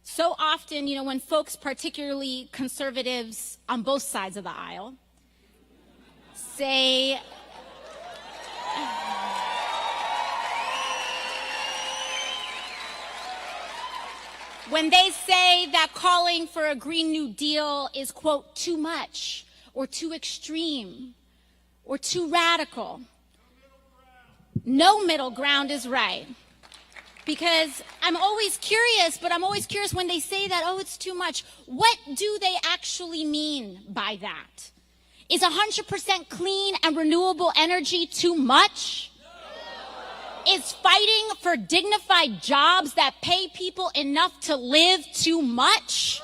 So often, when folks, particularly conservatives on both sides of the aisle, say, when they say that calling for a Green New Deal is, quote, too much or too extreme or too radical, no middle ground is right. Because I'm always curious, but I'm always curious when they say that, oh, it's too much. What do they actually mean by that? Is 100% clean and renewable energy too much? Is fighting for dignified jobs that pay people enough to live too much?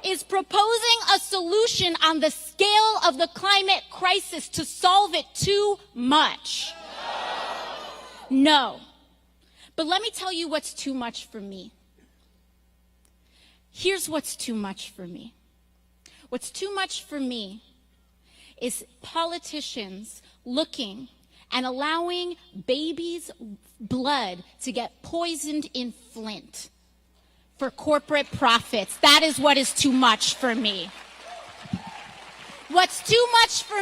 Is proposing a solution on the scale of the climate crisis to solve it too much? No. But let me tell you what's too much for me. Here's what's too much for me. What's too much for me is politicians looking and allowing babies' blood to get poisoned in Flint for corporate profits. That is what is too much for me. What's too much for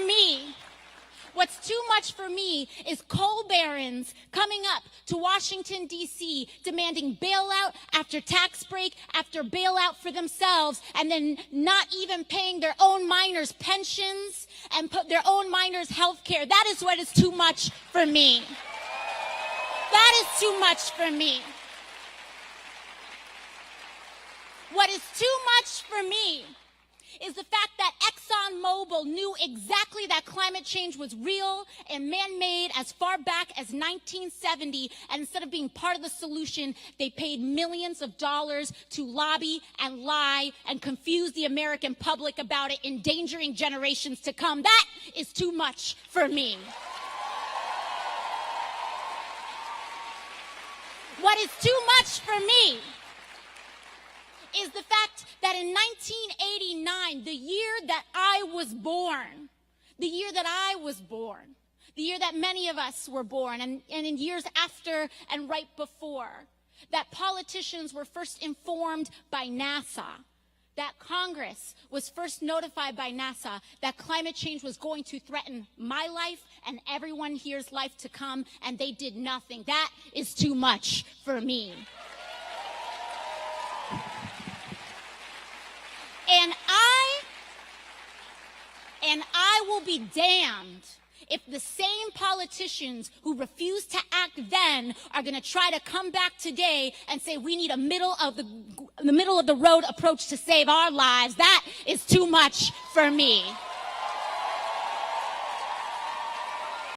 me is coal barons coming up to Washington, D.C., demanding bailout after tax break after bailout for themselves, and then not even paying their own miners' pensions and put their own miners' health care. That is what is too much for me. That is too much for me. What is too much for me is the fact that ExxonMobil knew exactly that climate change was real and man-made as far back as 1970, and instead of being part of the solution, they paid millions of dollars to lobby and lie and confuse the American public about it, endangering generations to come. That is too much for me. What is too much for me is the fact that in 1989, the year that I was born, the year that many of us were born, and in years after and right before, that politicians were first informed by NASA, that Congress was first notified by NASA that climate change was going to threaten my life and everyone here's life to come, and they did nothing. That is too much for me. And I will be damned if the same politicians who refused to act then are going to try to come back today and say we need a middle of the road approach to save our lives. That is too much for me.